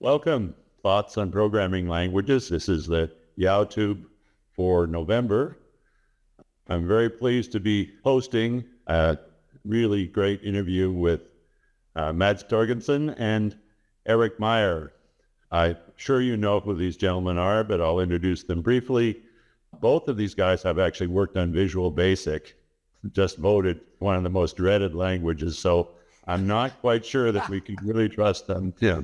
Welcome. Thoughts on programming languages. This is the YOW Tube for November. I'm very pleased to be hosting a really great interview with Mads Torgersen and Erik Meijer. I'm sure you know who these gentlemen are, but I'll introduce them briefly. Both of these guys have actually worked on Visual Basic, just voted one of the most dreaded languages, so I'm not quite sure that we can really trust them. Yeah.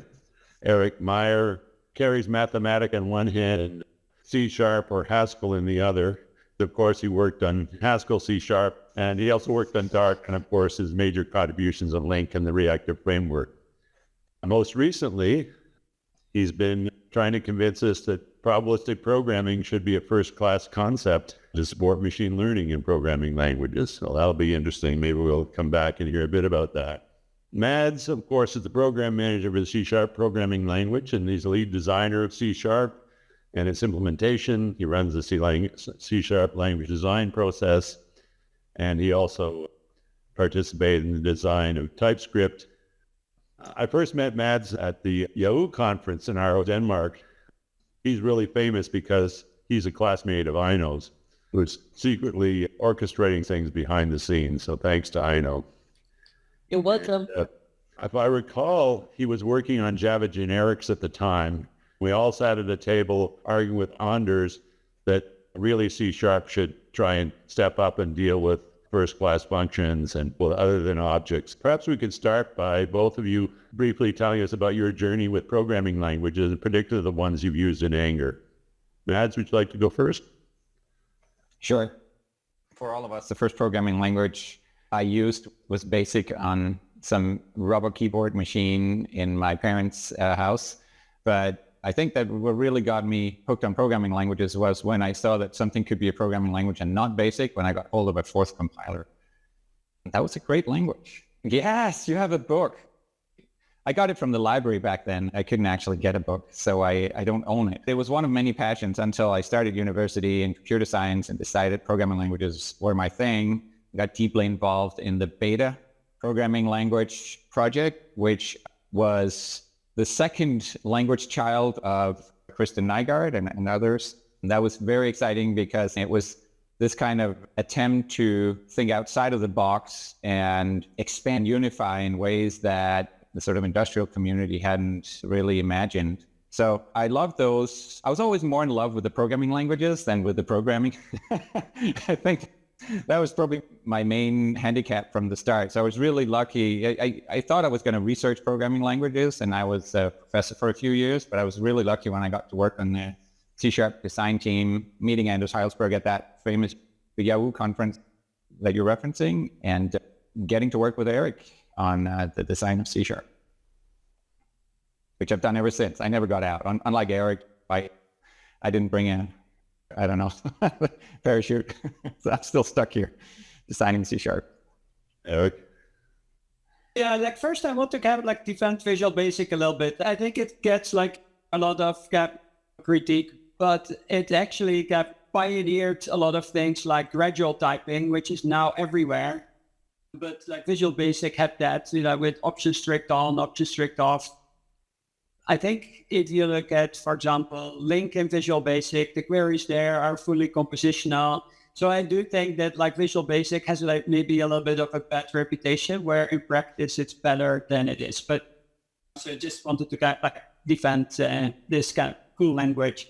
Erik Meijer carries Mathematica in one hand and C# or Haskell in the other. Of course, he worked on Haskell, C#, and he also worked on Dart, and of course, his major contributions on LINQ and the reactive framework. Most recently, he's been trying to convince us that probabilistic programming should be a first-class concept to support machine learning in programming languages. So that'll be interesting. Maybe we'll come back and hear a bit about that. Mads, of course, is the program manager for the C# programming language, and he's the lead designer of C# and its implementation. He runs the C# language design process, and he also participated in the design of TypeScript. I first met Mads at the YOW conference in Aarhus, Denmark. He's really famous because he's a classmate of Eino's, who's secretly orchestrating things behind the scenes. So thanks to Eino. You're welcome. If I recall, he was working on Java generics at the time. We all sat at a table arguing with Anders that really C# should try and step up and deal with first-class functions and other than objects. Perhaps we could start by both of you briefly telling us about your journey with programming languages, in particular the ones you've used in Anger. Mads, would you like to go first? Sure. For all of us, the first programming language I used was BASIC on some rubber keyboard machine in my parents' house. But I think that what really got me hooked on programming languages was when I saw that something could be a programming language and not BASIC, when I got hold of a Forth compiler. That was a great language. Yes, you have a book. I got it from the library back then. I couldn't actually get a book, so I don't own it. It was one of many passions until I started university in computer science and decided programming languages were my thing. Got deeply involved in the beta programming language project, which was the second language child of Kristen Nygaard and others. And that was very exciting because it was this kind of attempt to think outside of the box and expand, unify in ways that the sort of industrial community hadn't really imagined. So I love those. I was always more in love with the programming languages than with the programming. I think that was probably my main handicap from the start. So I was really lucky. I thought I was going to research programming languages, and I was a professor for a few years, but I was really lucky when I got to work on the C# design team, meeting Anders Heilsberg at that famous YOW conference that you're referencing, and getting to work with Erik on the design of C#, which I've done ever since. I never got out. Unlike Erik, I didn't bring in parachute. So I'm still stuck here designing C#. Erik? Yeah, first I want to kind of defend Visual Basic a little bit. I think it gets a lot of critique, but it actually pioneered a lot of things like gradual typing, which is now everywhere. But Visual Basic had that, with option strict on, option strict off. I think if you look at, for example, LINQ in Visual Basic, the queries there are fully compositional. So I do think that Visual Basic has maybe a little bit of a bad reputation, where in practice it's better than it is. But so I just wanted to defend this kind of cool language.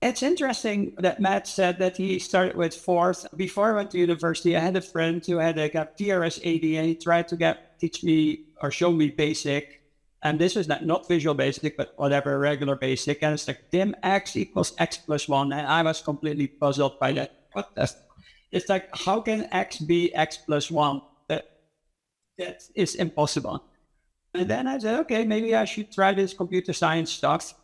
It's interesting that Matt said that he started with Forth. Before I went to university, I had a friend who had a TRS-80, and he tried to teach me or show me BASIC. And this was not Visual Basic, but whatever, regular BASIC. And it's dim x equals x plus 1. And I was completely puzzled by that. It's how can x be x plus 1? That is impossible. And then I said, okay, maybe I should try this computer science stuff.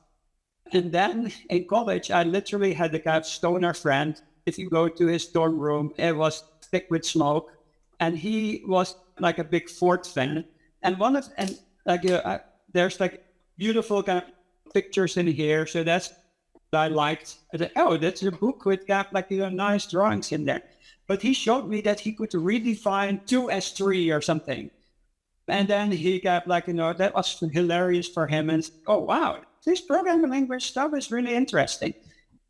And then in college, I literally had a kind of stoner friend. If you go to his dorm room, it was thick with smoke. And he was a big Forth fan. And there's beautiful kind of pictures in here. So that's what I liked. I said, oh, that's a book with nice drawings in there. But he showed me that he could redefine 2 as 3 or something. And then he got that was hilarious for him. And oh, wow, this programming language stuff is really interesting.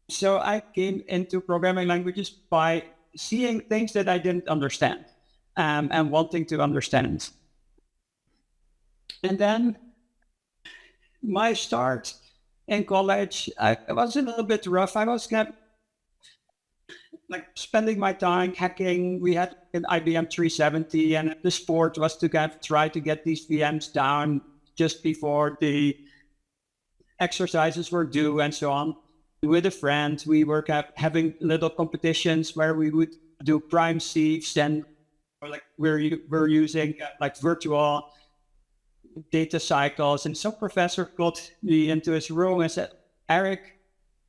So I came into programming languages by seeing things that I didn't understand and wanting to understand. And then my start in college, it was a little bit rough. I was spending my time hacking. We had an IBM 370, and the sport was to try to get these VMs down just before the exercises were due and so on. With a friend, we were having little competitions where we would do prime sieves, and we're using virtual data cycles. And some professor got me into his room and said, "Erik,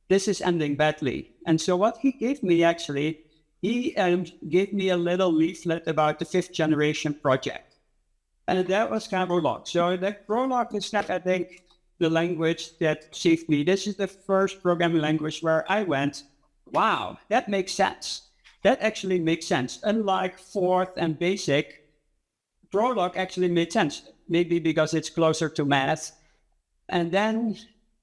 this is ending badly." And so what he gave me he gave me a little leaflet about the 5th generation project. And that was Prolog. So that Prolog is, I think, the language that saved me. This is the first programming language where I went, wow, that makes sense. That actually makes sense. Unlike Forth and Basic, Prolog actually made sense. Maybe because it's closer to math. And then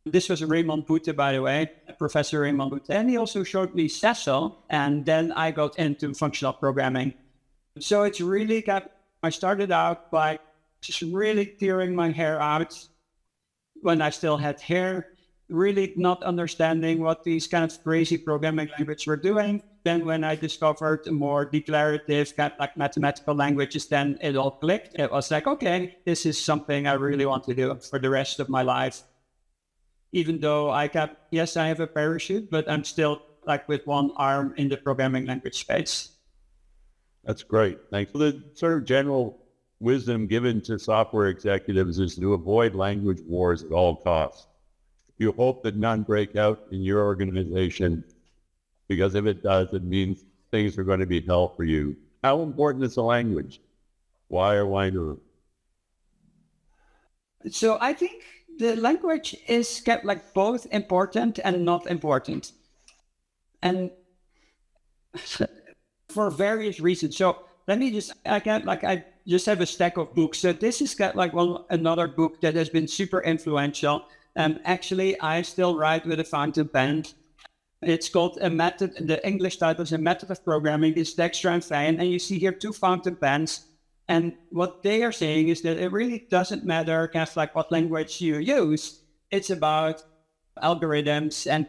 this was Raymond Boete, by the way, Professor Raymond Boete. And he also showed me Cecil, and then I got into functional programming. So it's really I started out by just really tearing my hair out when I still had hair, really not understanding what these kind of crazy programming languages were doing. Then when I discovered more declarative, mathematical languages, then it all clicked. It was like, okay, this is something I really want to do for the rest of my life. Even though I have a parachute, but I'm still with one arm in the programming language space. That's great. Thanks. The sort of general wisdom given to software executives is to avoid language wars at all costs. You hope that none break out in your organization, because if it does, it means things are going to be hell for you. How important is the language? Why or why not? So I think the language is both important and not important. And for various reasons. So let me just, I just have a stack of books. So this is another book that has been super influential. Actually, I still write with a fountain pen. It's called A Method, the English title is A Method of Programming. It's Dijkstra and Feyen, and you see here 2 fountain pens. And what they are saying is that it really doesn't matter what language you use. It's about algorithms and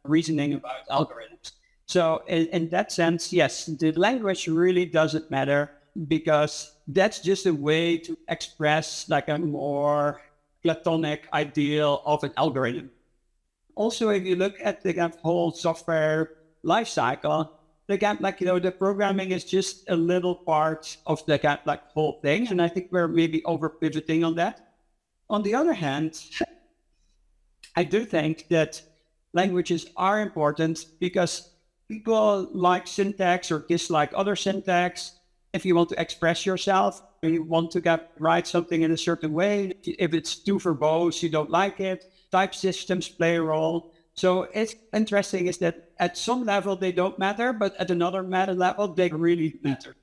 reasoning about algorithms. So in that sense, yes, the language really doesn't matter, because that's just a way to express a more Platonic ideal of an algorithm. Also, if you look at the whole software lifecycle, the programming is just a little part of the whole thing. And I think we're maybe over pivoting on that. On the other hand, I do think that languages are important because people like syntax or dislike other syntax. If you want to express yourself, you want to write something in a certain way. If it's too verbose, you don't like it. Type systems play a role. So it's interesting is that at some level they don't matter, but at another level they really matter.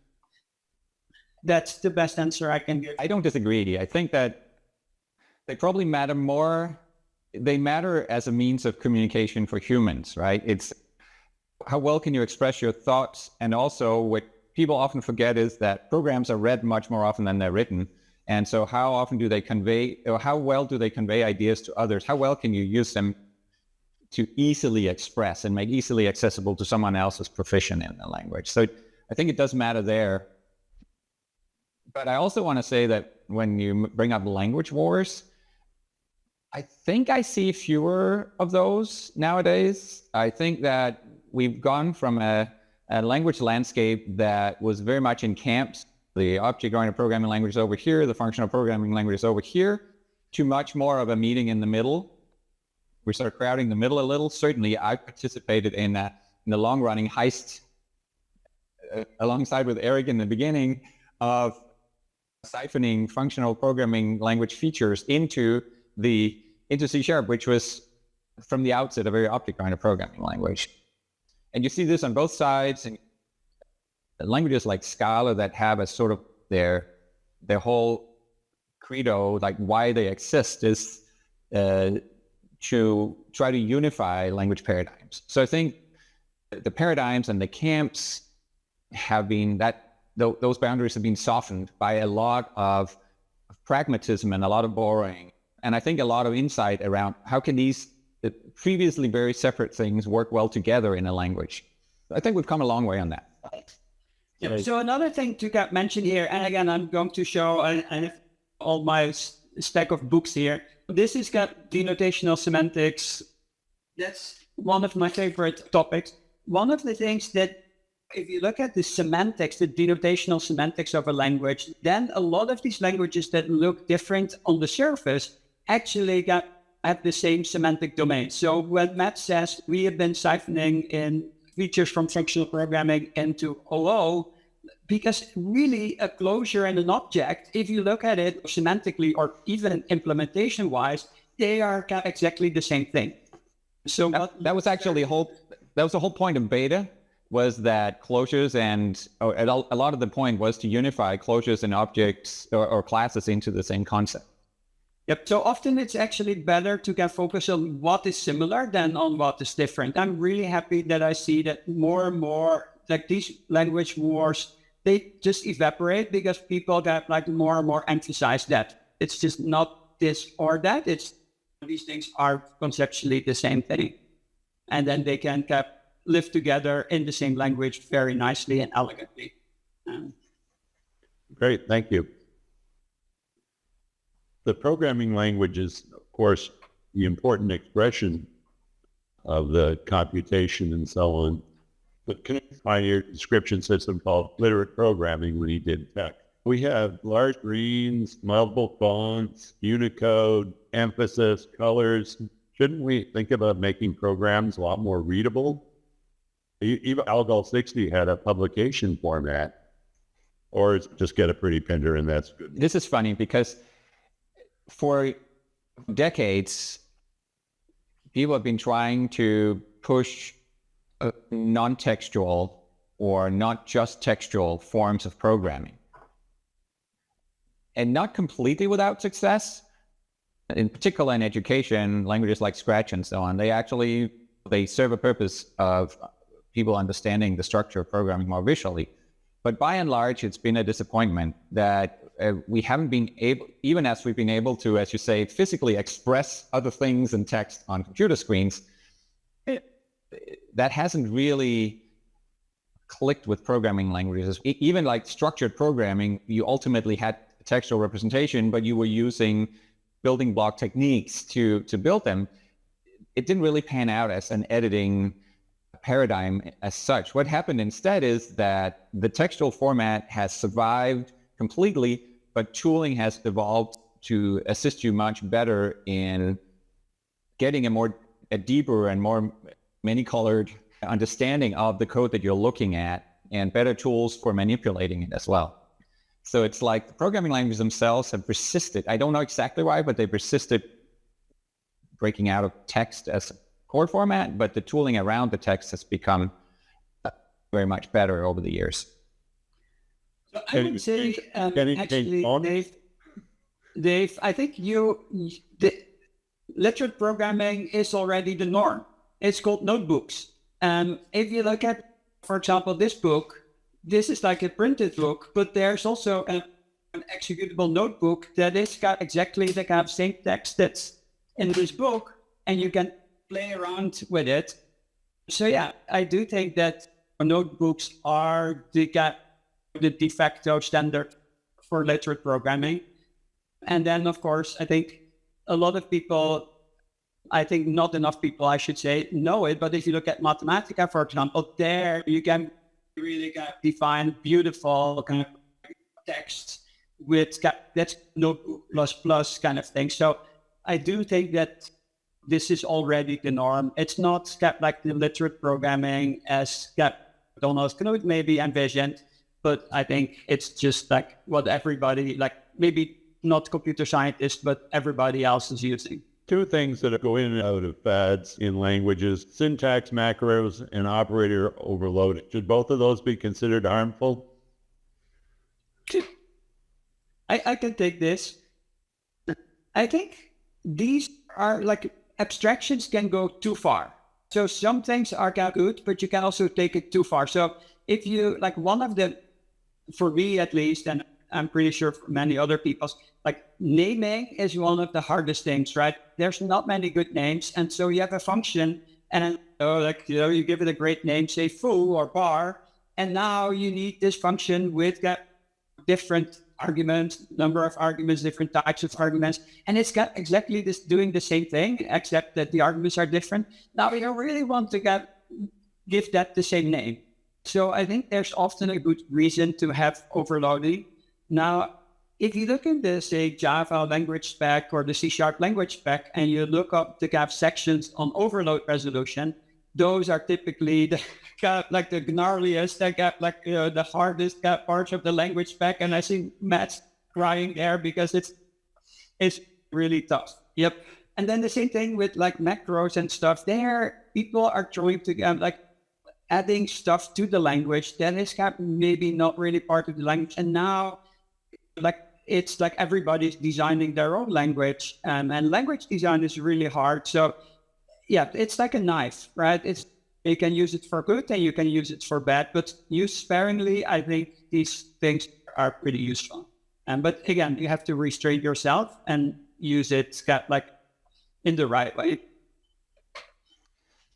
That's the best answer I can give. I don't disagree. I think that they probably matter more. They matter as a means of communication for humans, right? It's how well can you express your thoughts? And also what people often forget is that programs are read much more often than they're written. And so how often do they convey, or how well do they convey ideas to others? How well can you use them to easily express and make easily accessible to someone else who's proficient in the language? So I think it does matter there. But I also want to say that when you bring up language wars, I think I see fewer of those nowadays. I think that we've gone from a language landscape that was very much in camps. The object-oriented programming language is over here, the functional programming language is over here, to much more of a meeting in the middle. We started crowding the middle a little. Certainly, I participated in the long-running heist alongside with Erik in the beginning of siphoning functional programming language features into C#, which was from the outset a very object-oriented programming language. And you see this on both sides. And languages like Scala that have a sort of their whole credo, like why they exist, is to try to unify language paradigms. So I think the paradigms and the camps have been those boundaries have been softened by a lot of pragmatism and a lot of borrowing. And I think a lot of insight around how can these previously very separate things work well together in a language. I think we've come a long way on that. Yeah. So another thing to get mentioned here, and again, I'm going to show all my stack of books here. This is got denotational semantics. That's one of my favorite topics. One of the things that, if you look at the semantics, the denotational semantics of a language, then a lot of these languages that look different on the surface actually have the same semantic domain. So when Matt says we have been siphoning in features from functional programming into OO, because really a closure and an object, if you look at it semantically or even implementation-wise, they are exactly the same thing. So that was actually the whole point of beta, was that closures and a lot of the point was to unify closures and objects or classes into the same concept. Yep. So often it's actually better to get focus on what is similar than on what is different. I'm really happy that I see that more and more, like these language wars, they just evaporate because people get like more and more emphasize that it's just not this or that. It's these things are conceptually the same thing, and then they can live together in the same language very nicely and elegantly. Great, thank you. The programming language is, of course, the important expression of the computation and so on. But can you find your description system called literate programming when he did tech? We have large greens, multiple fonts, Unicode, emphasis, colors. Shouldn't we think about making programs a lot more readable? Even Algol 60 had a publication format, or just get a pretty printer and that's good. This is funny because for decades, people have been trying to push non-textual or not just textual forms of programming. And not completely without success. In particular in education, languages like Scratch and so on, they serve a purpose of people understanding the structure of programming more visually. But by and large, it's been a disappointment that we haven't been able, even as we've been able to, as you say, physically express other things in text on computer screens, that hasn't really clicked with programming languages. Even like structured programming, you ultimately had textual representation, but you were using building block techniques to build them. It didn't really pan out as an editing paradigm as such. What happened instead is that the textual format has survived completely, but tooling has evolved to assist you much better in getting a deeper and more many-colored understanding of the code that you're looking at, and better tools for manipulating it as well. So it's like the programming languages themselves have persisted. I don't know exactly why, but they persisted breaking out of text as a core format, but the tooling around the text has become very much better over the years. So I would say, actually, Dave, I think the literate programming is already the norm. It's called notebooks. And if you look at, for example, this book, this is like a printed book, but there's also an executable notebook that is got exactly the kind of same text that's in this book, and you can play around with it. So yeah, I do think that notebooks are the de facto standard for literate programming. And then, of course, I think a lot of people, I think not enough people, I should say, know it. But if you look at Mathematica, for example, there you can really define beautiful kind of text with that's notebook plus kind of thing. So I do think that this is already the norm. It's not like the literate programming as Donald Knuth maybe envisioned, but I think it's just like what everybody, like maybe not computer scientists, but everybody else is using. Two things that go in and out of fads in languages: syntax macros and operator overloading. Should both of those be considered harmful? I can take this. I think these are like abstractions can go too far. So some things are good, but you can also take it too far. So if you like one of the, for me at least, and I'm pretty sure for many other people, like naming is one of the hardest things, right? There's not many good names. And so you have a function and you give it a great name, say foo or bar. And now you need this function with that different arguments, number of arguments, different types of arguments. And it's got exactly this doing the same thing, except that the arguments are different. Now you really want to give that the same name. So I think there's often a good reason to have overloading. Now, if you look in the, say, Java language spec or the C# language spec, and you look up the sections on overload resolution, those are typically the gnarliest, the hardest parts of the language spec. And I see Matt's crying there because it's really tough. Yep. And then the same thing with like macros and stuff. There, people are trying to adding stuff to the language that is maybe not really part of the language. And now, it's like everybody's designing their own language, and language design is really hard. So yeah, it's like a knife, right? You can use it for good and you can use it for bad, but use sparingly. I think these things are pretty useful. But again, you have to restrain yourself and use it in the right way.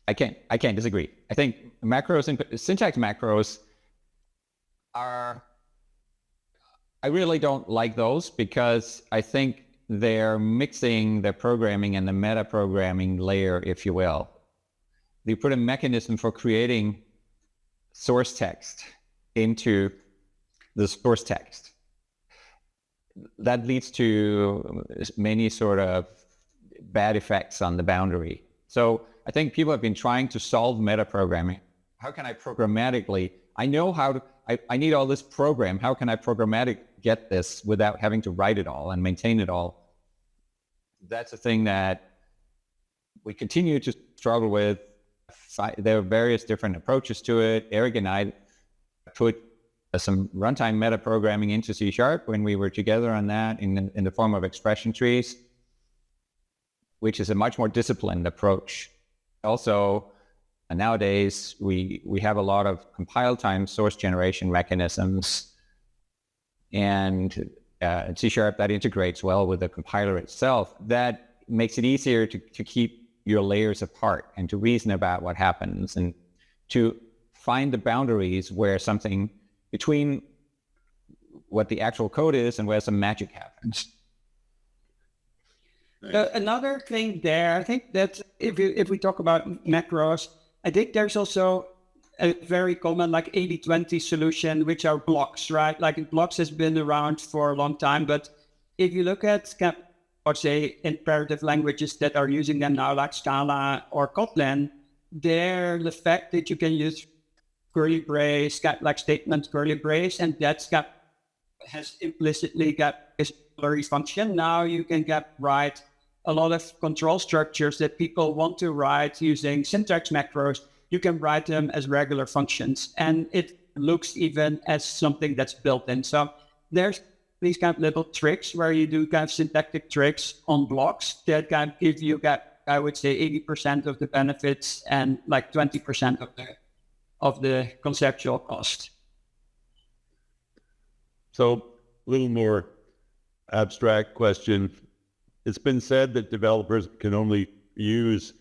I can't disagree. I think macros and syntax macros are, I really don't like those because I think they're mixing the programming and the meta programming layer, if you will. They put a mechanism for creating source text into the source text. That leads to many sort of bad effects on the boundary. So I think people have been trying to solve meta programming. How can I programmatically, I know how to, I need all this program. How can I programmatically get this without having to write it all and maintain it all? That's a thing that we continue to struggle with. There are various different approaches to it. Erik and I put some runtime meta programming into C# when we were together on that in the form of expression trees, which is a much more disciplined approach. Also, nowadays, we have a lot of compile time source generation mechanisms, and C# that integrates well with the compiler itself. That makes it easier to keep your layers apart and to reason about what happens and to find the boundaries where something between what the actual code is and where some magic happens. Another thing there, I think that if we talk about macros, I think there's also a very common 80-20 solution, which are blocks, right? Blocks has been around for a long time, but if you look at, say, imperative languages that are using them now, like Scala or Kotlin, the fact that you can use curly brace, statement curly brace, and that's has implicitly this blurry function. Now you can write a lot of control structures that people want to write using syntax macros. You can write them as regular functions, and it looks even as something that's built in. So there's these little tricks where you do syntactic tricks on blocks that give you, I would say, 80% of the benefits and 20% of the conceptual cost. So a little more abstract question. It's been said that developers can only use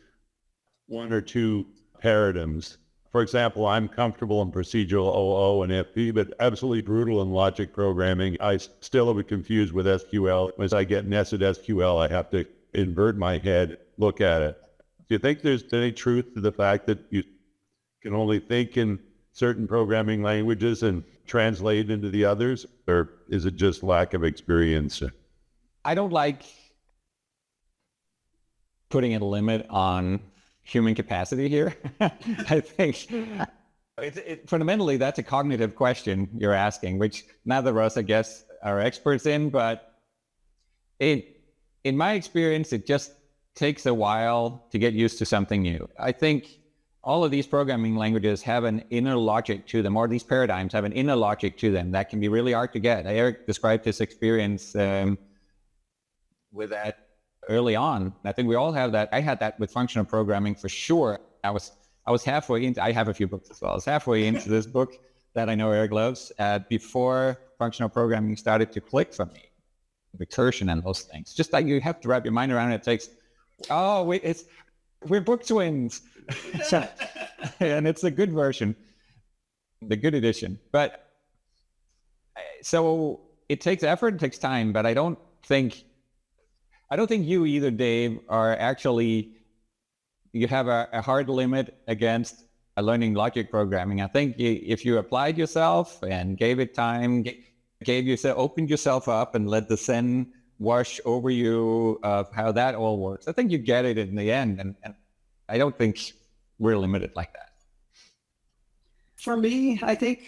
one or two paradigms. For example, I'm comfortable in procedural OO and FP, but absolutely brutal in logic programming. I still am confused with SQL. As I get nested SQL, I have to invert my head, look at it. Do you think there's any truth to the fact that you can only think in certain programming languages and translate into the others, or is it just lack of experience? I don't like putting a limit on human capacity here. I think fundamentally that's a cognitive question you're asking, which neither of us, I guess, are experts in, but in my experience, it just takes a while to get used to something new. I think all of these programming languages have an inner logic to them, or these paradigms have an inner logic to them that can be really hard to get. Erik described his experience with that early on. I think we all have that. I had that with functional programming for sure. I was halfway into, I have a few books as well. I was halfway into this book that I know Erik loves before functional programming started to click for me. Recursion and those things. Just like you have to wrap your mind around it. It takes, we're book twins. And it's a good version, the good edition. But so it takes effort, it takes time, but I don't think you either, Dave, are actually, you have a hard limit against learning logic programming. I think if you applied yourself and gave it time, opened yourself up and let the Zen wash over you of how that all works, I think you get it in the end. And I don't think we're limited like that. For me, I think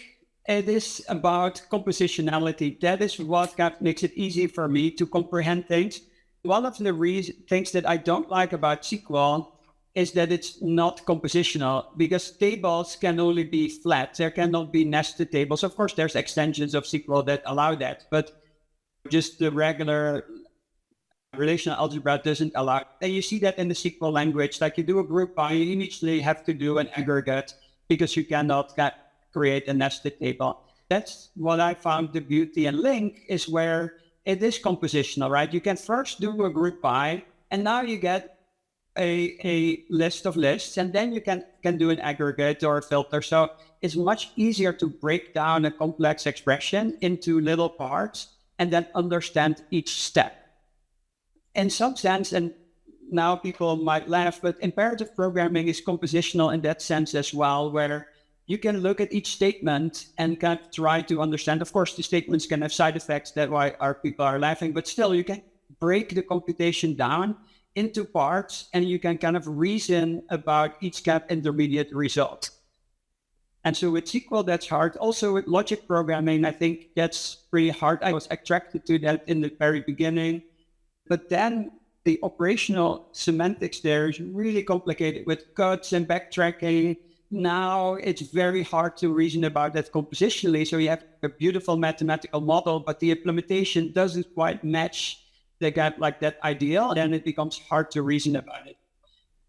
it is about compositionality. That is what makes it easy for me to comprehend things. One of the things that I don't like about SQL is that it's not compositional, because tables can only be flat. There cannot be nested tables. Of course, there's extensions of SQL that allow that, but just the regular relational algebra doesn't allow. And you see that in the SQL language, like you do a group by, you initially have to do an aggregate because you cannot create a nested table. That's what I found the beauty in LINQ is where it is compositional, right? You can first do a group by, and now you get a list of lists, and then you can do an aggregate or a filter. So it's much easier to break down a complex expression into little parts and then understand each step. In some sense, and now people might laugh, but imperative programming is compositional in that sense as well, where you can look at each statement and kind of try to understand. Of course, the statements can have side effects, that's why our people are laughing, but still you can break the computation down into parts and you can kind of reason about each intermediate result. And so with SQL, that's hard. Also with logic programming, I think that's pretty hard. I was attracted to that in the very beginning, but then the operational semantics there is really complicated with cuts and backtracking. Now it's very hard to reason about that compositionally. So you have a beautiful mathematical model, but the implementation doesn't quite match the gap like that ideal. Then it becomes hard to reason about it.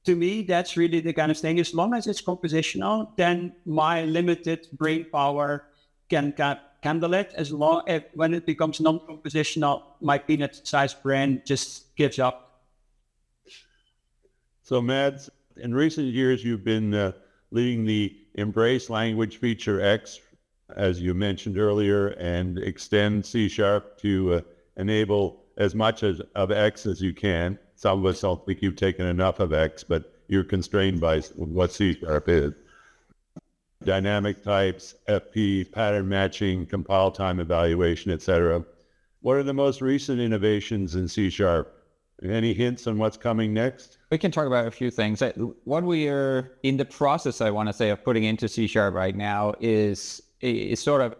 To me, that's really the kind of thing. As long as it's compositional, then my limited brain power can handle it. As long as when it becomes non-compositional, my peanut-sized brain just gives up. So Mads, in recent years, you've been leading the Embrace Language Feature X, as you mentioned earlier, and extend C# to enable as much of X as you can. Some of us don't think you've taken enough of X, but you're constrained by what C# is. Dynamic types, FP, pattern matching, compile time evaluation, etc. What are the most recent innovations in C#? Any hints on what's coming next? We can talk about a few things. What we are in the process, I want to say, of putting into C# right now is sort of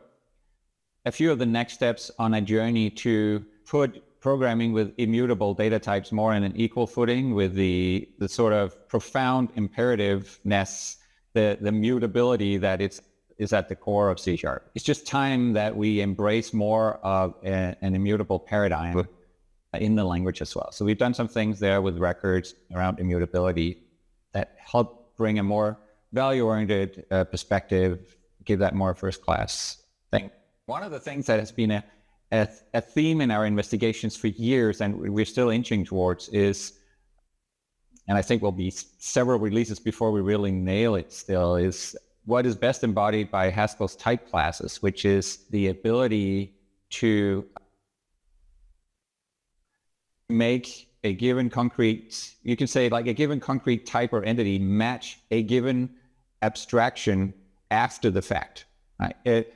a few of the next steps on a journey to put programming with immutable data types more in an equal footing with the sort of profound imperativeness, the mutability that is at the core of C#. It's just time that we embrace more of an immutable paradigm in the language as well. So we've done some things there with records around immutability that help bring a more value-oriented perspective, give that more first-class thing. One of the things that has been a theme in our investigations for years, and we're still inching towards, is, and I think will be several releases before we really nail it still, is what is best embodied by Haskell's type classes, which is the ability to make a given concrete, you can say like a given concrete type or entity match a given abstraction after the fact. Right?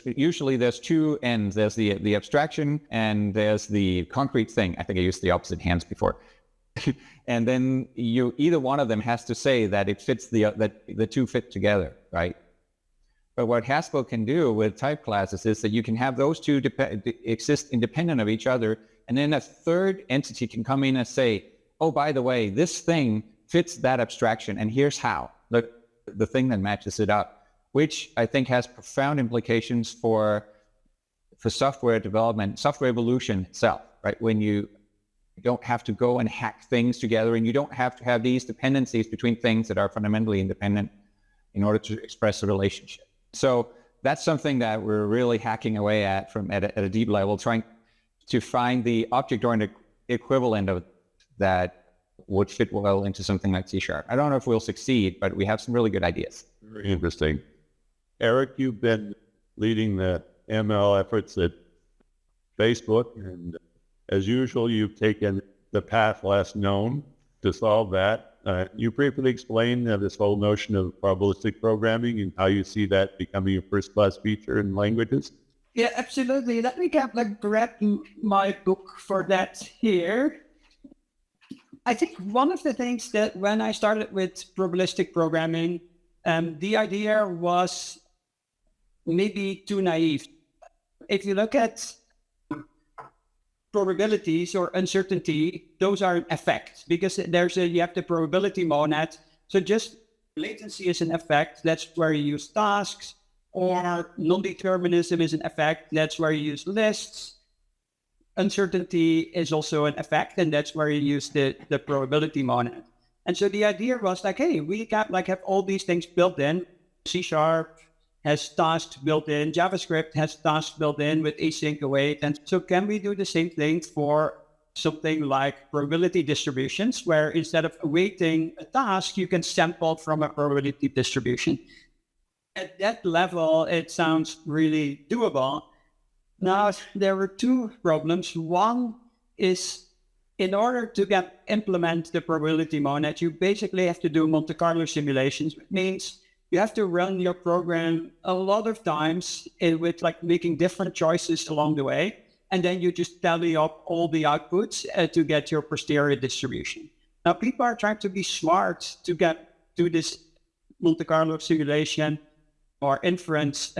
Usually there's two ends. There's the abstraction and there's the concrete thing. I think I used the opposite hands before. And then either one of them has to say that it fits that the two fit together, right? But what Haskell can do with type classes is that you can have those two exist independent of each other, and then a third entity can come in and say, oh, by the way, this thing fits that abstraction, and here's how. Look, the thing that matches it up, which I think has profound implications for software development, software evolution itself, right? When you You don't have to go and hack things together, and you don't have to have these dependencies between things that are fundamentally independent in order to express a relationship. So that's something that we're really hacking away at at a deep level, trying to find the object-oriented equivalent of that would fit well into something like C#. I don't know if we'll succeed, but we have some really good ideas. Very interesting. Erik, you've been leading the ML efforts at Facebook, and as usual, you've taken the path less known to solve that. You briefly explain this whole notion of probabilistic programming and how you see that becoming a first-class feature in languages. Yeah, absolutely. Let me grab my book for that here. I think one of the things that when I started with probabilistic programming, the idea was maybe too naive. If you look at probabilities or uncertainty, those are an effect because you have the probability monad. So just latency is an effect. That's where you use tasks, or non-determinism is an effect. That's where you use lists. Uncertainty is also an effect, and that's where you use the probability monad. And so the idea was like, hey, we got have all these things built in. C# has tasks built in. JavaScript has tasks built in with async await. And so can we do the same thing for something like probability distributions, where instead of awaiting a task, you can sample from a probability distribution? At that level, it sounds really doable. Now, there were two problems. One is, in order to implement the probability monad, you basically have to do Monte Carlo simulations, which means you have to run your program a lot of times with making different choices along the way. And then you just tally up all the outputs to get your posterior distribution. Now, people are trying to be smart to get to this Monte Carlo simulation or inference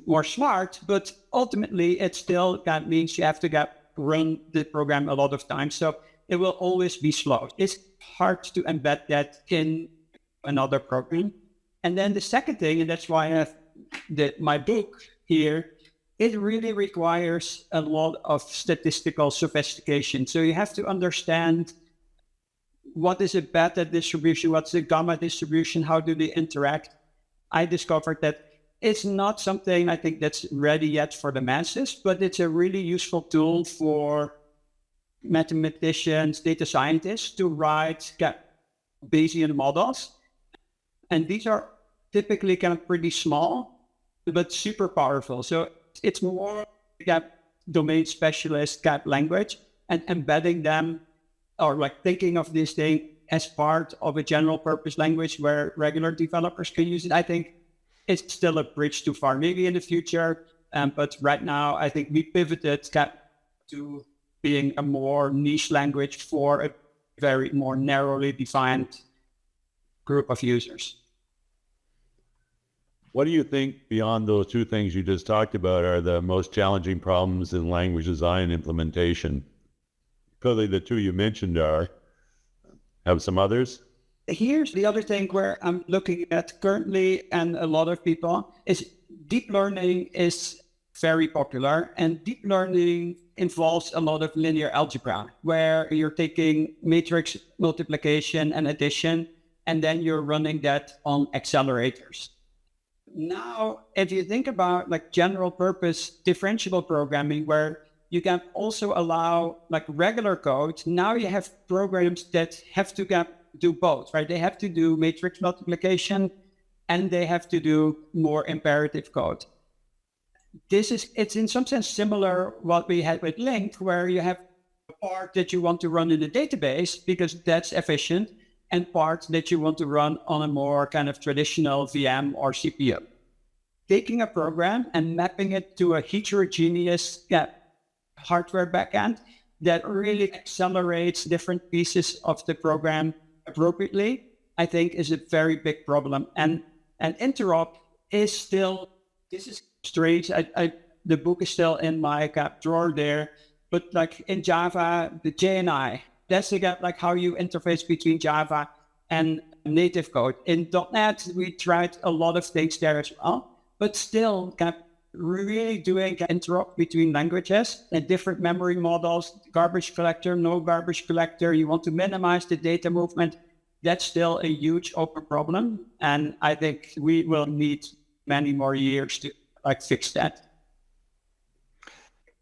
more smart, but ultimately it still means you have to run the program a lot of times. So it will always be slow. It's hard to embed that in another program. And then the second thing, and that's why I have my book here, it really requires a lot of statistical sophistication. So you have to understand what is a beta distribution, what's a gamma distribution, how do they interact. I discovered that it's not something I think that's ready yet for the masses, but it's a really useful tool for mathematicians, data scientists to write Bayesian models. And these are typically pretty small, but super powerful. So it's more domain specialist language, and embedding them or thinking of this thing as part of a general purpose language where regular developers can use it. I think it's still a bridge too far, maybe in the future. But right now, I think we pivoted to being a more niche language for a very more narrowly defined group of users. What do you think, beyond those two things you just talked about, are the most challenging problems in language design and implementation? Clearly, the two you mentioned have some others. Here's the other thing where I'm looking at currently, and a lot of people, is deep learning is very popular, and deep learning involves a lot of linear algebra, where you're taking matrix multiplication and addition, and then you're running that on accelerators. Now, if you think about general purpose differentiable programming, where you can also allow regular code, now you have programs that have to do both, right? They have to do matrix multiplication and they have to do more imperative code. It's in some sense similar what we had with linked, where you have a part that you want to run in the database because that's efficient, and part that you want to run on a more traditional VM or CPU. Taking a program and mapping it to a heterogeneous hardware backend that really accelerates different pieces of the program appropriately, I think is a very big problem. And interop is still, this is strange. The book is still in my drawer there, but in Java, the JNI, that's how you interface between Java and native code. In .NET, we tried a lot of things there as well, but still really doing interop between languages and different memory models, garbage collector, no garbage collector. You want to minimize the data movement. That's still a huge open problem. And I think we will need many more years to fix that.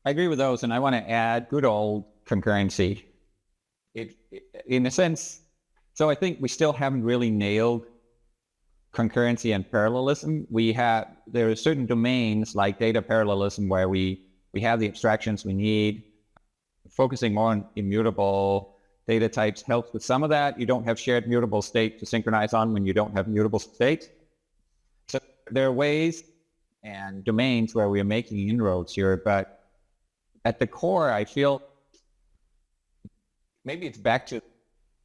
I agree with those. And I want to add good old concurrency. In a sense, so I think we still haven't really nailed concurrency and parallelism. There are certain domains like data parallelism where we have the abstractions we need. Focusing more on immutable data types helps with some of that. You don't have shared mutable state to synchronize on when you don't have mutable state. So there are ways and domains where we are making inroads here, but at the core, I feel maybe it's back to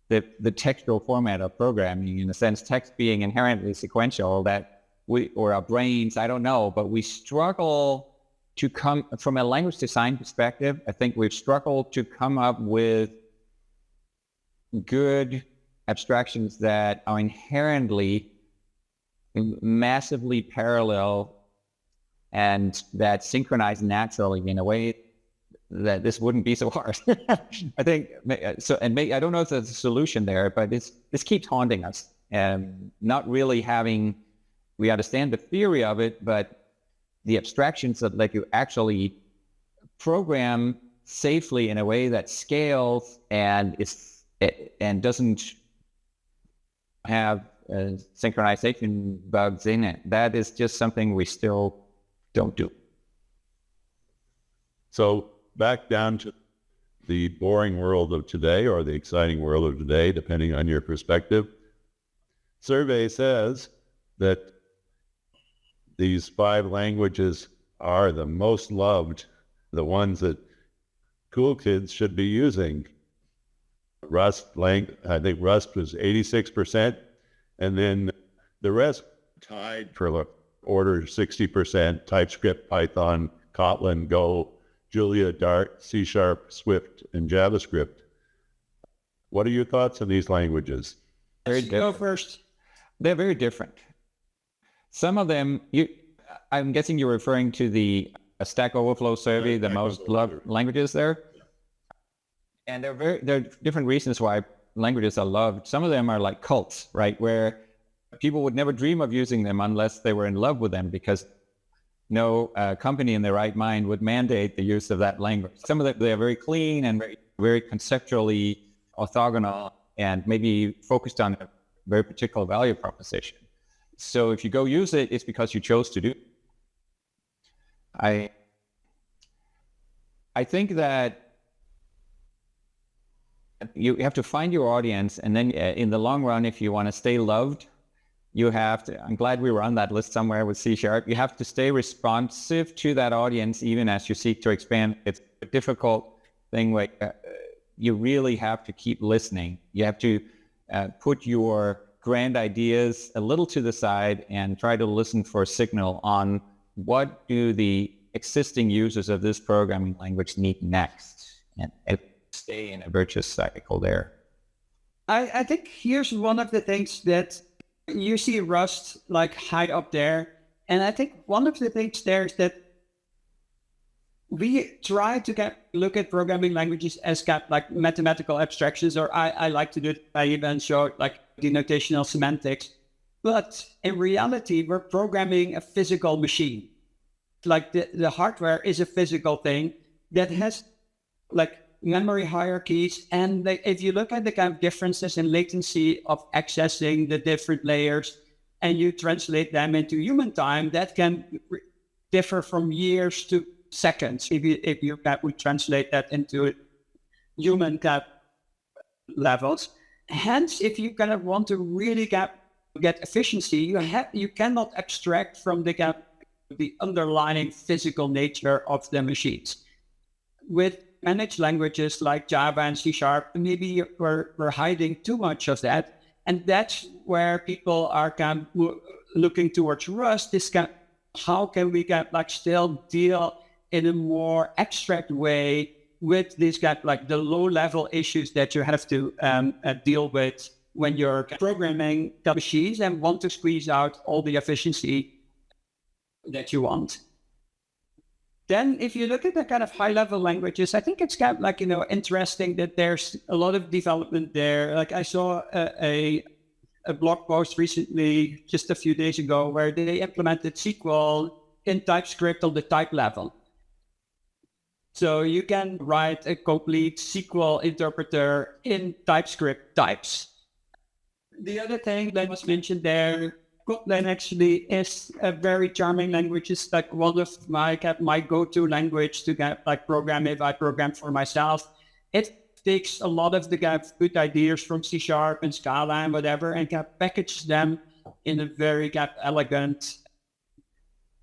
the textual format of programming, in a sense, text being inherently sequential, that or our brains, I don't know, but we struggle to come from a language design perspective. I think we've struggled to come up with good abstractions that are inherently massively parallel and that synchronize naturally in a way that this wouldn't be so hard. I think so, and I don't know if there's a solution there, but this keeps haunting us, and not really having. We understand the theory of it, but the abstractions that let you actually program safely in a way that scales and doesn't have synchronization bugs in it. That is just something we still don't do. So back down to the boring world of today, or the exciting world of today, depending on your perspective. Survey says that these 5 languages are the most loved, the ones that cool kids should be using. I think Rust was 86%, and then the rest tied for order 60%, TypeScript, Python, Kotlin, Go, Julia, Dart, C#, Swift, and JavaScript. What are your thoughts on these languages? Very different. Go first. They're very different. Some of them, I'm guessing you're referring to the Stack Overflow survey, the most loved languages there. And there are different reasons why languages are loved. Some of them are like cults, right? Where people would never dream of using them unless they were in love with them, because no company in their right mind would mandate the use of that language. Some of them, they are very clean and very, very conceptually orthogonal and maybe focused on a very particular value proposition. So if you go use it, it's because you chose to do it. I think that you have to find your audience, and then in the long run, if you want to stay loved, you have to, I'm glad we were on that list somewhere with C#. You have to stay responsive to that audience, even as you seek to expand. It's a difficult thing where you really have to keep listening. You have to put your grand ideas a little to the side and try to listen for a signal on what do the existing users of this programming language need next, and stay in a virtuous cycle there. I think here's one of the things that you see Rust like high up there. And I think one of the things there is that we try to look at programming languages as like mathematical abstractions, or I like to do it. I even show like denotational semantics. But in reality, we're programming a physical machine. Like the hardware is a physical thing that has like memory hierarchies. And if you look at the kind of differences in latency of accessing the different layers and you translate them into human time, that can differ from years to seconds. If you would translate that into human levels. Hence, if you kind of want to really get efficiency, you cannot extract from the underlying physical nature of the machines. With managed languages like Java and C#, maybe we're hiding too much of that. And that's where people are kind of looking towards Rust. How can we still deal in a more abstract way with these like the low-level issues that you have to deal with when you're programming the machines and want to squeeze out all the efficiency that you want. Then if you look at the kind of high level languages, I think it's kind of like, interesting that there's a lot of development there. Like I saw a blog post recently, just a few days ago, where they implemented SQL in TypeScript on the type level. So you can write a complete SQL interpreter in TypeScript types. The other thing that was mentioned there, Kotlin actually is a very charming language. It's like one of my go-to language to get like program if I program for myself. It takes a lot of the good ideas from C# and Scala and whatever and can package them in a very elegant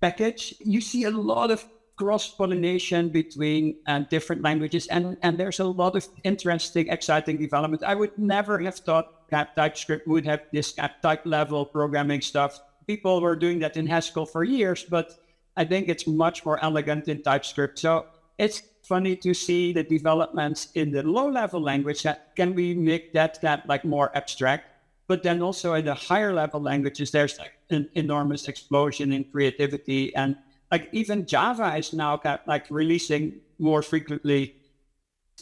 package. You see a lot of cross-pollination between different languages, and there's a lot of interesting, exciting development. I would never have thought that TypeScript would have this type-level programming stuff. People were doing that in Haskell for years, but I think it's much more elegant in TypeScript. So it's funny to see the developments in the low-level language. That can we make that like more abstract? But then also in the higher-level languages, there's like an enormous explosion in creativity, and like even Java is now like releasing more frequently.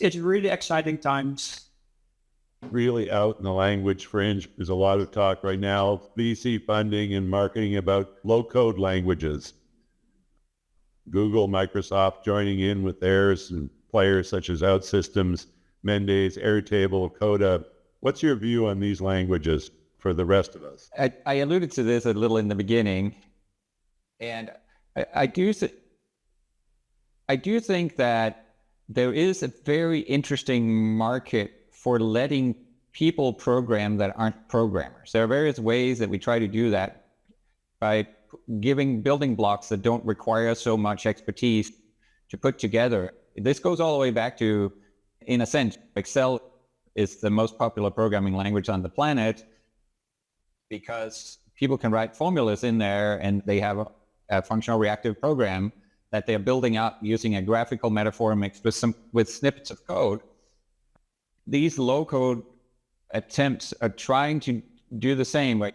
It's really exciting times. Really out in the language fringe. There's a lot of talk right now, VC funding and marketing about low-code languages. Google, Microsoft joining in with theirs, and players such as OutSystems, Mendes, Airtable, Coda. What's your view on these languages for the rest of us? I alluded to this a little in the beginning, and I do think that there is a very interesting market for letting people program that aren't programmers. There are various ways that we try to do that by giving building blocks that don't require so much expertise to put together. This goes all the way back to, in a sense, Excel is the most popular programming language on the planet because people can write formulas in there and they have a functional reactive program that they're building up using a graphical metaphor mixed with snippets of code. These low-code attempts are trying to do the same. Like,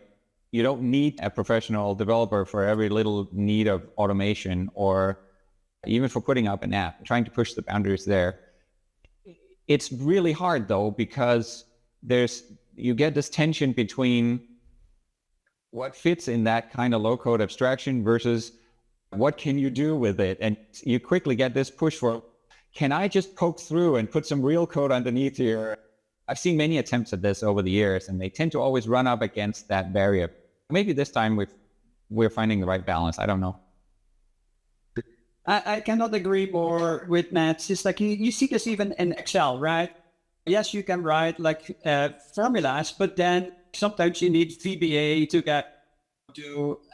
you don't need a professional developer for every little need of automation or even for putting up an app, trying to push the boundaries there. It's really hard though, because you get this tension between what fits in that kind of low-code abstraction versus what can you do with it? And you quickly get this push for, can I just poke through and put some real code underneath here? I've seen many attempts at this over the years, and they tend to always run up against that barrier. Maybe this time we're finding the right balance. I don't know. I cannot agree more with Matt. It's like you see this even in Excel, right? Yes, you can write like formulas, but then sometimes you need VBA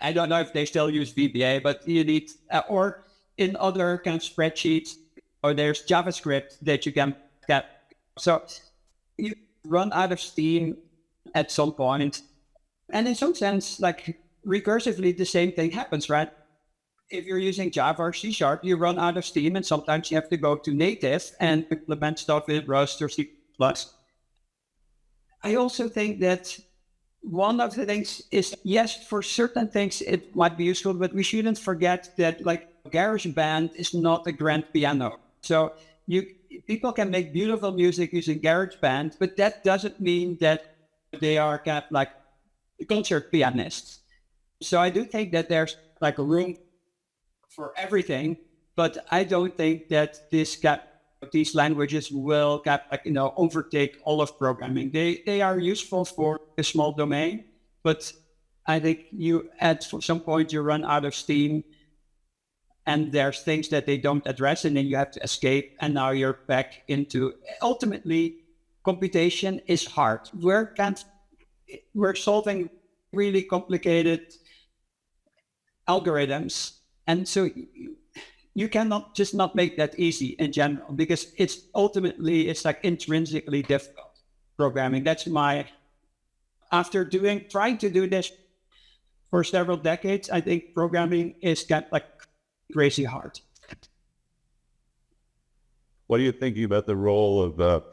I don't know if they still use VBA, but you need, or in other kind of spreadsheets, or there's JavaScript that you can get. So you run out of steam at some point. And in some sense, like recursively, the same thing happens, right? If you're using Java or C#, you run out of steam, and sometimes you have to go to native and implement stuff with Rust or C++. I also think that one of the things is, yes, for certain things it might be useful, but we shouldn't forget that like GarageBand is not a grand piano. So people can make beautiful music using GarageBand, but that doesn't mean that they are kind of like concert pianists. So I do think that there's like a room for everything, but I don't think that these languages will overtake all of programming. They are useful for a small domain, but I think at some point you run out of steam, and there's things that they don't address, and then you have to escape, and now you're back into, ultimately, computation is hard. We're solving really complicated algorithms, and so you cannot just not make that easy in general, because it's like intrinsically difficult programming. That's after trying to do this for several decades, I think programming is kind of like crazy hard. What are you thinking about the role of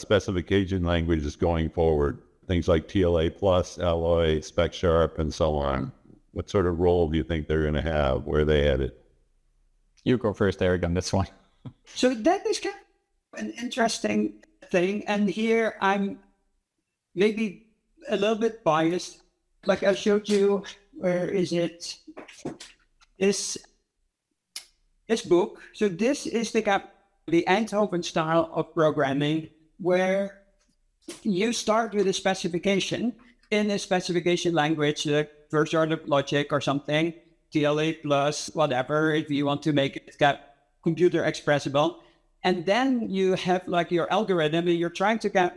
specification languages going forward? Things like TLA plus, Alloy, Spec Sharp, and so on. What sort of role do you think they're going to have? Where are they headed? You go first, Erik, on this one. So that is kind of an interesting thing. And here I'm maybe a little bit biased. Like I showed you, where is it? This book. So this is the Eindhoven style of programming, where you start with a specification in a specification language, like first order logic or something, TLA plus whatever, if you want to make it computer expressible. And then you have like your algorithm, and you're trying to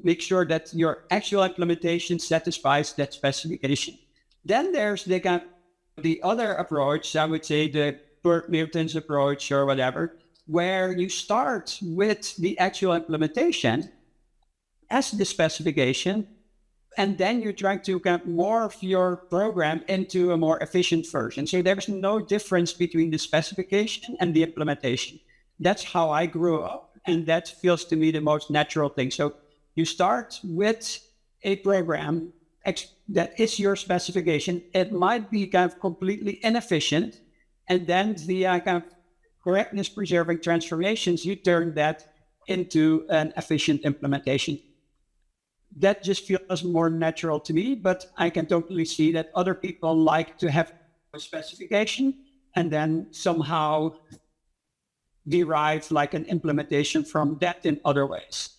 make sure that your actual implementation satisfies that specification. Then there's the other approach, I would say the Burt-Mertens approach or whatever, where you start with the actual implementation as the specification, and then you're trying to morph your program into a more efficient version. So there's no difference between the specification and the implementation. That's how I grew up, and that feels to me the most natural thing. So you start with a program that is your specification. It might be completely inefficient, and then the correctness preserving transformations, you turn that into an efficient implementation. That just feels more natural to me, but I can totally see that other people like to have a specification and then somehow derive like an implementation from that in other ways.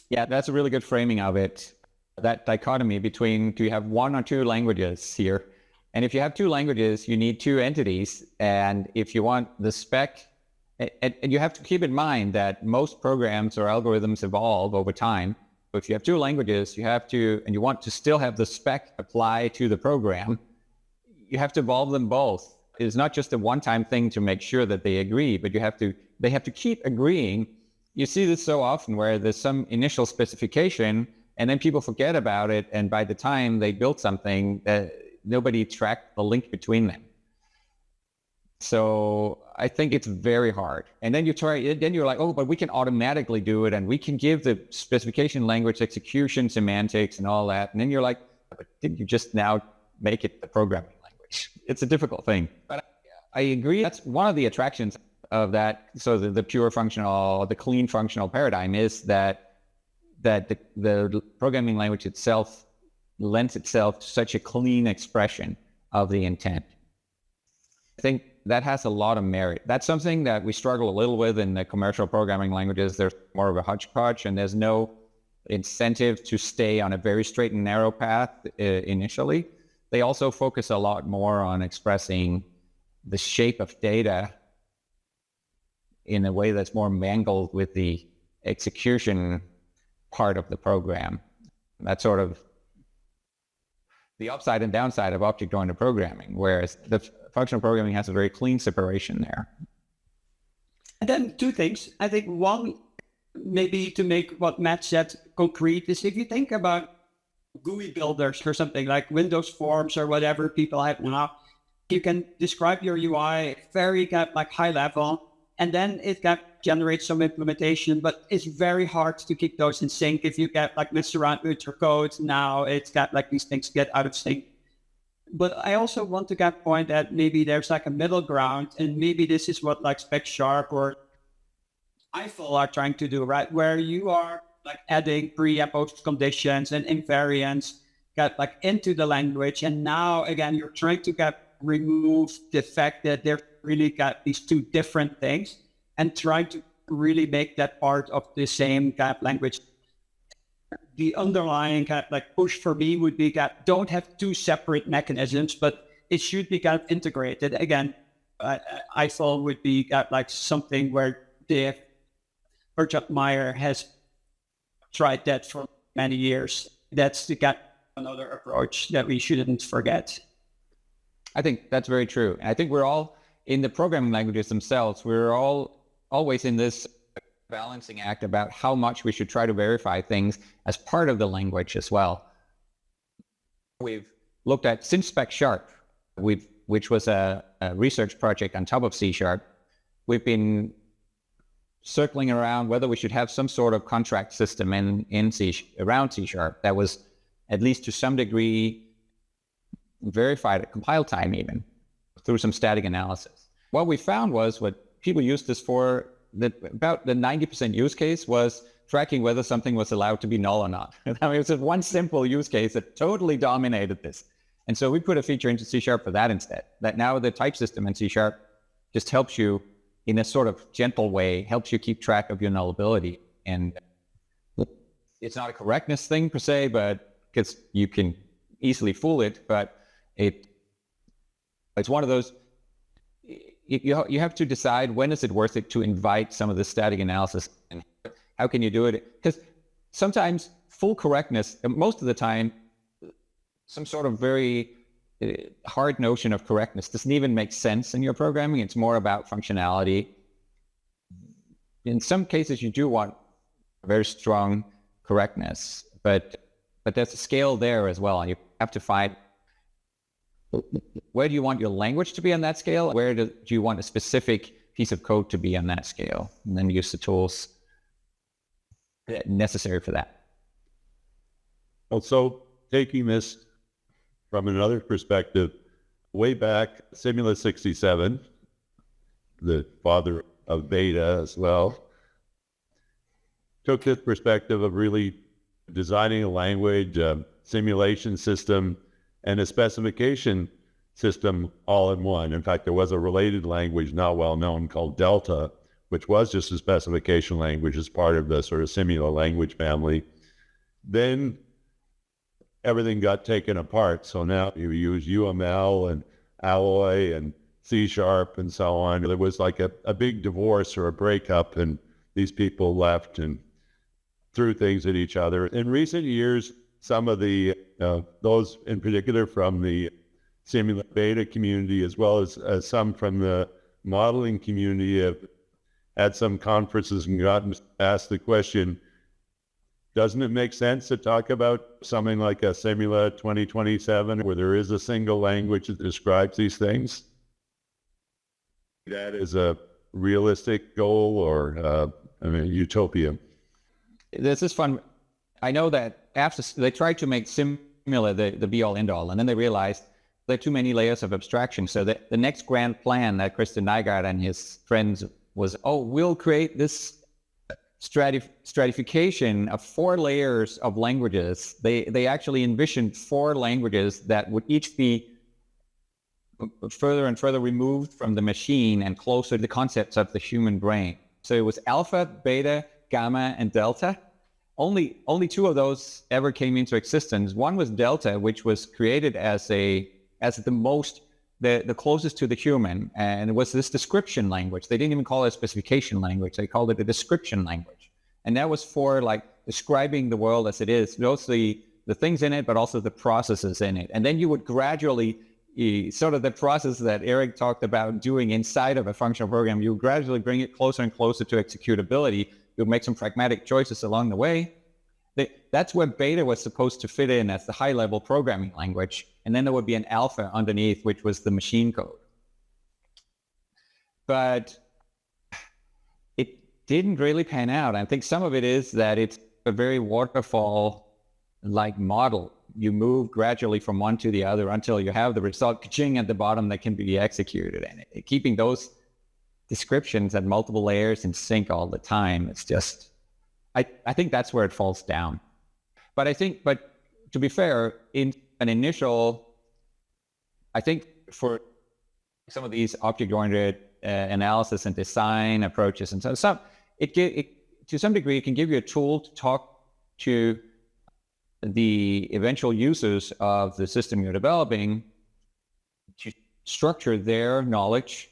Yeah, that's a really good framing of it. That dichotomy between, do you have one or two languages here? And if you have two languages, you need two entities. And if you want the spec, and you have to keep in mind that most programs or algorithms evolve over time. So if you have two languages, you have to, and you want to still have the spec apply to the program, you have to evolve them both. It's not just a one-time thing to make sure that they agree, but they have to keep agreeing. You see this so often where there's some initial specification and then people forget about it. And by the time they build something, nobody tracked the link between them. So I think it's very hard. And then you're like, oh, but we can automatically do it. And we can give the specification language execution semantics and all that. And then you're like, but didn't you just now make it the programming language? It's a difficult thing. But I agree. That's one of the attractions of that. So the pure functional, the clean functional paradigm is that the programming language itself lends itself to such a clean expression of the intent. I think that has a lot of merit. That's something that we struggle a little with in the commercial programming languages. There's more of a hodgepodge, and there's no incentive to stay on a very straight and narrow path initially. They also focus a lot more on expressing the shape of data in a way that's more mangled with the execution part of the program. That's sort of the upside and downside of object-oriented programming, whereas the functional programming has a very clean separation there. And then two things. I think one, maybe to make what Matt said concrete, is if you think about GUI builders or something like Windows Forms or whatever people have now, you can describe your UI very like high level, and then it generates some implementation, but it's very hard to keep those in sync. If you mess around with your code, now it's these things get out of sync. But I also want to point that maybe there's a middle ground, and maybe this is what Spec Sharp or Eiffel are trying to do, right? Where you are adding pre and post conditions and invariants into the language. And now again, you're trying to remove the fact that they're really these two different things and trying to really make that part of the same language. The underlying push for me would be don't have two separate mechanisms, but it should be integrated. Again, Eiffel would be something where Erik Meijer has tried that for many years. That's another approach that we shouldn't forget. I think that's very true. I think we're all in the programming languages themselves. We're all always in this balancing act about how much we should try to verify things as part of the language as well. We've looked at since Spec Sharp, which was a research project on top of C Sharp. We've been circling around whether we should have some sort of contract system around C Sharp that was at least to some degree verified at compile time even. through some static analysis. What we found was what people used this for, that about the 90% use case was tracking whether something was allowed to be null or not. I mean, it was just one simple use case that totally dominated this. And so we put a feature into C# for that instead, that now the type system in C# just helps you in a sort of gentle way, helps you keep track of your nullability. And it's not a correctness thing per se, but because you can easily fool it, but it's one of those, you have to decide when is it worth it to invite some of the static analysis and how can you do it? Because sometimes full correctness, most of the time, some sort of very hard notion of correctness doesn't even make sense in your programming. It's more about functionality. In some cases, you do want very strong correctness, but there's a scale there as well. And you have to find where do you want your language to be on that scale? Where do you want a specific piece of code to be on that scale? And then use the tools necessary for that. Also, taking this from another perspective, way back, Simula 67, the father of Beta as well, took this perspective of really designing a language, a simulation system, and a specification system all in one. In fact, there was a related language not well known called Delta, which was just a specification language as part of the sort of Simula language family. Then everything got taken apart. So now you use UML and Alloy and C# and so on. There was like a big divorce or a breakup, and these people left and threw things at each other. In recent years, some of the, those in particular from the Simula Beta community, as well as some from the modeling community, have had some conferences and gotten asked the question, doesn't it make sense to talk about something like a Simula 2027 where there is a single language that describes these things? That is a realistic goal or utopia? This is fun. I know that after they tried to make Simula the be-all end-all, and then they realized there are too many layers of abstraction. So the next grand plan that Christian Nygaard and his friends was, we'll create this stratification of 4 layers of languages. They actually envisioned 4 languages that would each be further and further removed from the machine and closer to the concepts of the human brain. So it was alpha, beta, gamma, and delta. Only 2 of those ever came into existence. One was delta, which was created as the closest to the human, and it was this description language. They didn't even call it a specification language. They called it a description language. And that was for like describing the world as it is, mostly the things in it, but also the processes in it. And then you would gradually, sort of the process that Erik talked about doing inside of a functional program, you would gradually bring it closer and closer to executability. You'll make some pragmatic choices along the way. That's where beta was supposed to fit in as the high-level programming language. And then there would be an alpha underneath, which was the machine code. But it didn't really pan out. I think some of it is that it's a very waterfall-like model. You move gradually from one to the other until you have the result ka-ching at the bottom that can be executed. And keeping those descriptions at multiple layers in sync all the time, it's just, I think that's where it falls down. But to be fair, in an initial, I think for some of these object-oriented analysis and design approaches, and so it to some degree, it can give you a tool to talk to the eventual users of the system you're developing to structure their knowledge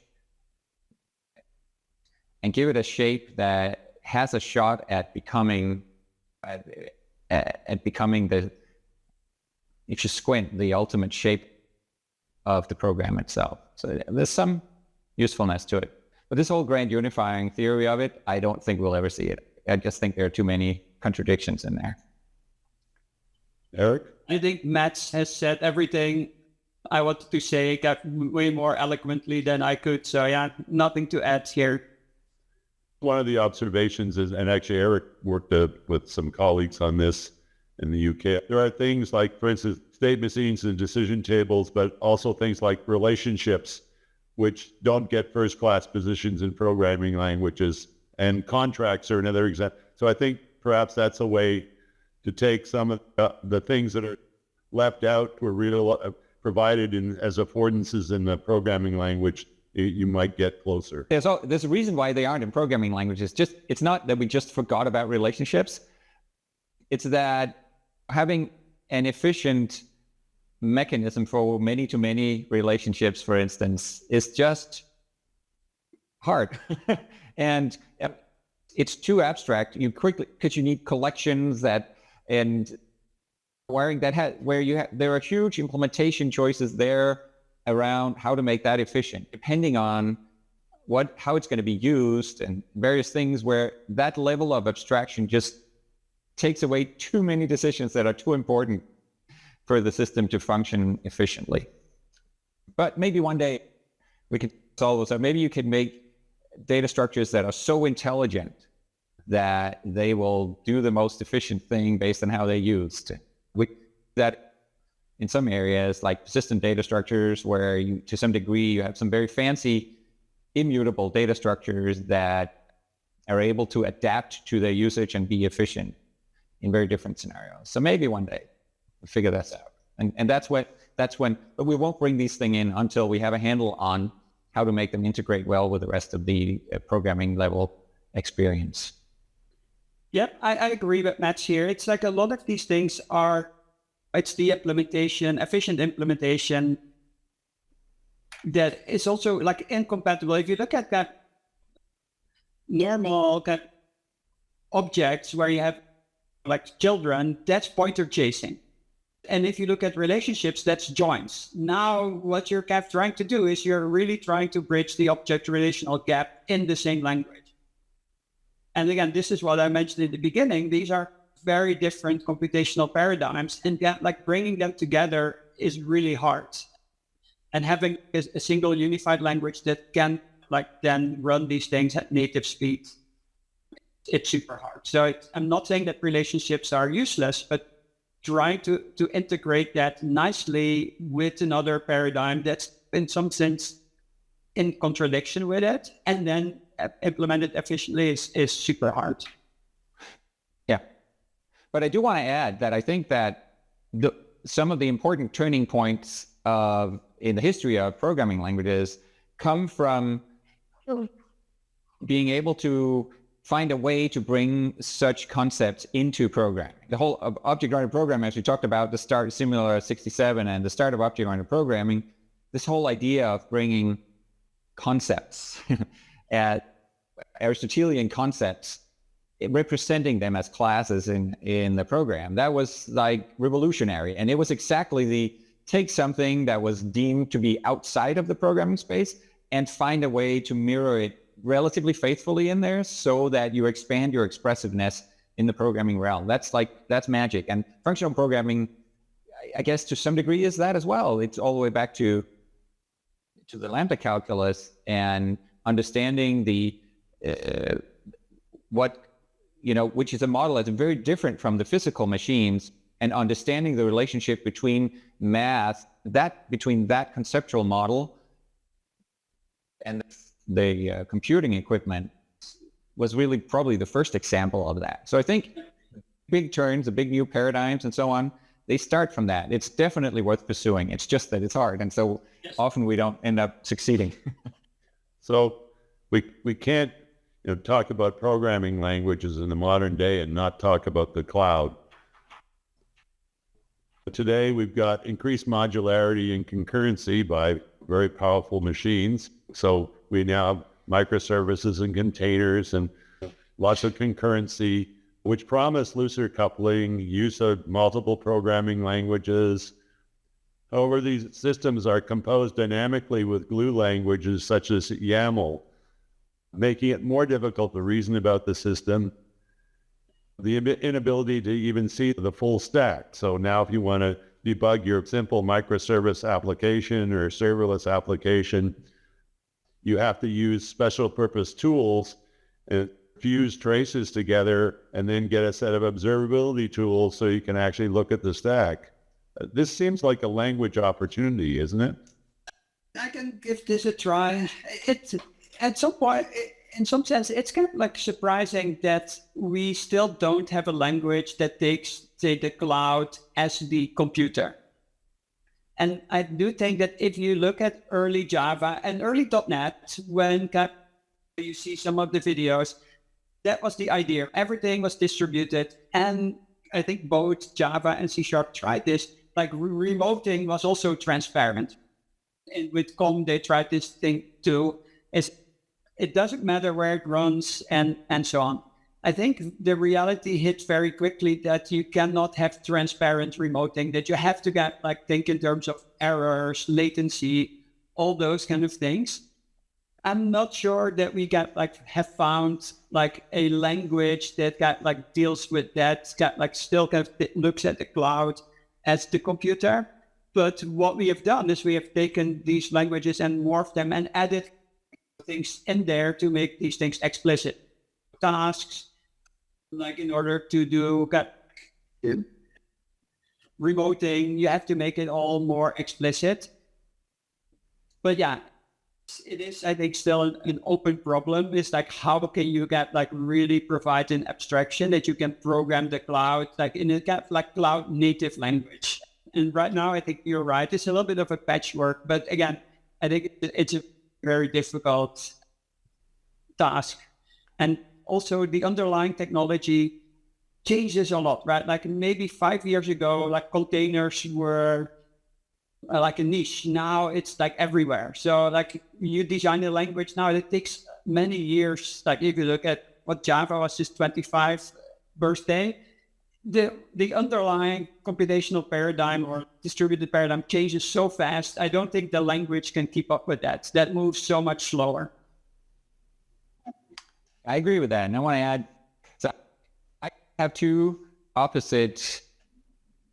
and give it a shape that has a shot at becoming the, if you squint, the ultimate shape of the program itself. So there's some usefulness to it. But this whole grand unifying theory of it, I don't think we'll ever see it. I just think there are too many contradictions in there. Erik? I think Mats has said everything I wanted to say, got way more eloquently than I could. So yeah, nothing to add here. One of the observations is, and actually Erik worked with some colleagues on this in the UK, there are things like, for instance, state machines and decision tables, but also things like relationships which don't get first-class positions in programming languages, and contracts are another example. So I think perhaps that's a way to take some of the things that are left out were really provided as affordances in the programming language. You might get closer. There's a reason why they aren't in programming languages. It's not that we just forgot about relationships. It's that having an efficient mechanism for many-to-many relationships, for instance, is just hard. And it's too abstract. You quickly, because you need collections and wiring there are huge implementation choices there around how to make that efficient, depending on how it's going to be used and various things, where that level of abstraction just takes away too many decisions that are too important for the system to function efficiently. But maybe one day we could solve this. Maybe you could make data structures that are so intelligent that they will do the most efficient thing based on how they're used. That in some areas, like persistent data structures, where you, to some degree, you have some very fancy immutable data structures that are able to adapt to their usage and be efficient in very different scenarios. So maybe one day we'll figure this out. And that's when, but we won't bring these things in until we have a handle on how to make them integrate well with the rest of the programming level experience. Yep, I agree with Matt here. It's like a lot of these things it's the implementation, efficient implementation, that is also like incompatible. If you look at that normal kind of objects where you have like children, that's pointer chasing. And if you look at relationships, that's joins. Now, what you're kind of trying to do is you're really trying to bridge the object relational gap in the same language. And again, this is what I mentioned in the beginning. These are very different computational paradigms, and like bringing them together is really hard. And having a single unified language that can like then run these things at native speed, it's super hard. So I'm not saying that relationships are useless, but trying to integrate that nicely with another paradigm that's in some sense in contradiction with it, and then implement it efficiently is super hard. Yeah. But I do want to add that I think that some of the important turning points in the history of programming languages come from being able to find a way to bring such concepts into programming. The whole object-oriented programming, as we talked about, the start of Simula 67 and the start of object-oriented programming, this whole idea of bringing concepts, Aristotelian concepts, representing them as classes in the program, that was like revolutionary. And it was exactly take something that was deemed to be outside of the programming space and find a way to mirror it relatively faithfully in there so that you expand your expressiveness in the programming realm. That's magic. And functional programming, I guess to some degree, is that as well. It's all the way back to the lambda calculus and understanding which is a model that's very different from the physical machines, and understanding the relationship between math, between that conceptual model and the computing equipment was really probably the first example of that. So I think big turns, the big new paradigms and so on, they start from that. It's definitely worth pursuing. It's just that it's hard. And so often we don't end up succeeding. So we can't talk about programming languages in the modern day and not talk about the cloud. Today, we've got increased modularity and concurrency by very powerful machines. So we now have microservices and containers and lots of concurrency, which promise looser coupling, use of multiple programming languages. However, these systems are composed dynamically with glue languages such as YAML, making it more difficult to reason about the system. The inability to even see the full stack. So now if you want to debug your simple microservice application or serverless application, you have to use special purpose tools and fuse traces together and then get a set of observability tools so you can actually look at the stack. This seems like a language opportunity, isn't it? I can give this a try. It's at some point, in some sense, it's kind of like surprising that we still don't have a language that takes, say, the cloud as the computer. And I do think that if you look at early Java and early .NET, when you see some of the videos, that was the idea. Everything was distributed. And I think both Java and C# tried this. Like remoting was also transparent. And with COM, they tried this thing too. It doesn't matter where it runs and so on. I think the reality hit very quickly that you cannot have transparent remoting, that you have to think in terms of errors, latency, all those kind of things. I'm not sure that we have found a language that deals with that, still looks at the cloud as the computer. But what we have done is we have taken these languages and morphed them and added things in there to make these things explicit. Tasks, in order to do remoting, you have to make it all more explicit. But yeah, it is, I think, still an open problem. It's how can you really provide an abstraction that you can program the cloud in a cloud native language. And right now, I think you're right. It's a little bit of a patchwork, but again, I think it's a very difficult task. And also the underlying technology changes a lot, right? Maybe 5 years ago, containers were a niche. Now it's everywhere. So you design a language now, it takes many years. If you look at what Java was just 25 birthday, the underlying computational paradigm or distributed paradigm changes so fast. I don't think the language can keep up with that. That moves so much slower. I agree with that. And I want to add, so I have two opposite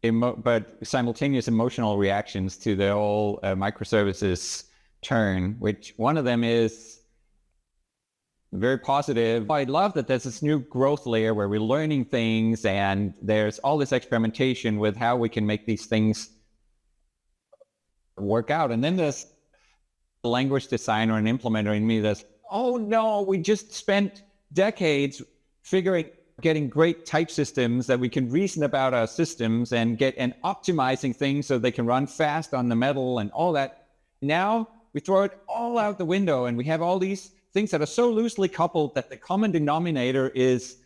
but simultaneous emotional reactions to the whole microservices turn, which one of them is very positive. I love that there's this new growth layer where we're learning things and there's all this experimentation with how we can make these things work out. And then there's a language designer and implementer in me that's, oh no, we just spent decades getting great type systems that we can reason about our systems and optimizing things so they can run fast on the metal and all that. Now we throw it all out the window and we have all these things that are so loosely coupled that the common denominator is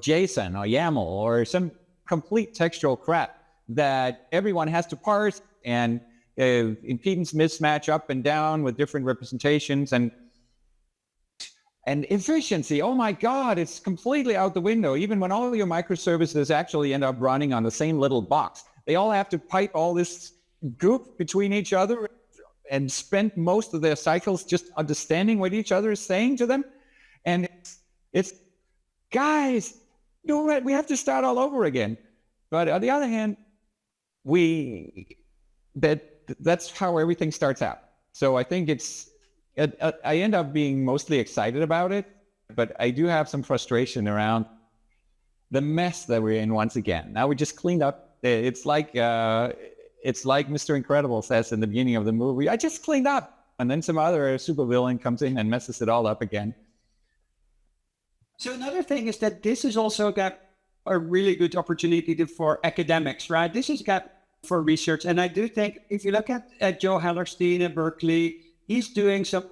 JSON or YAML or some complete textual crap that everyone has to parse and impedance mismatch up and down with different representations and efficiency. Oh my God, it's completely out the window. Even when all your microservices actually end up running on the same little box, they all have to pipe all this goop between each other and spend most of their cycles just understanding what each other is saying to them. And it's guys, we have to start all over again. But on the other hand, that's how everything starts out. So I think I end up being mostly excited about it, but I do have some frustration around the mess that we're in once again. Now we just cleaned up. It's like Mr. Incredible says in the beginning of the movie, I just cleaned up. And then some other supervillain comes in and messes it all up again. So another thing is that this has also got a really good opportunity for academics, right? This is got for research. And I do think if you look at Joe Hellerstein at Berkeley, he's doing some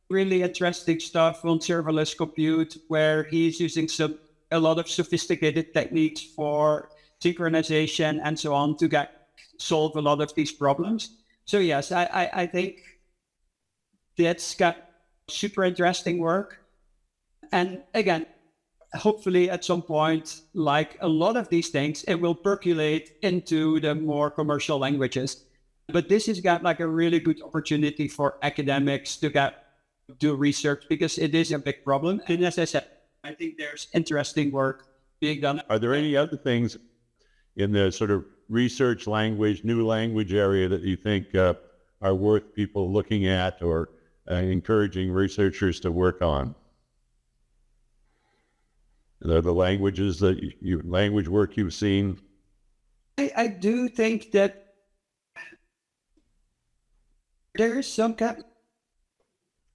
really interesting stuff on serverless compute where he's using a lot of sophisticated techniques for synchronization and so on to solve a lot of these problems. So yes, I think that's got super interesting work. And again, hopefully at some point, like a lot of these things, it will percolate into the more commercial languages. But this has got a really good opportunity for academics to do research because it is a big problem. And as I said, I think there's interesting work being done. Are there any other things in the sort of research language, new language area that you think are worth people looking at or encouraging researchers to work on? The languages language work you've seen? I do think that there is some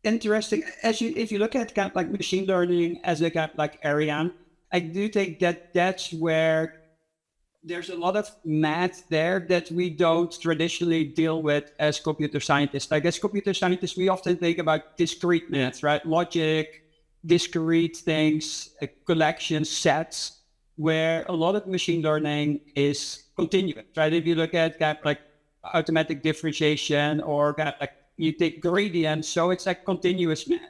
interesting. If you look at kind of like machine learning as a kind of like area, I do think that that's where there's a lot of math there that we don't traditionally deal with as computer scientists. Like as computer scientists, we often think about discrete math, right? Logic, discrete things, collections, sets, where a lot of machine learning is continuous, right? If you look at kind of like automatic differentiation or kind of like you take gradients, so it's like continuous math.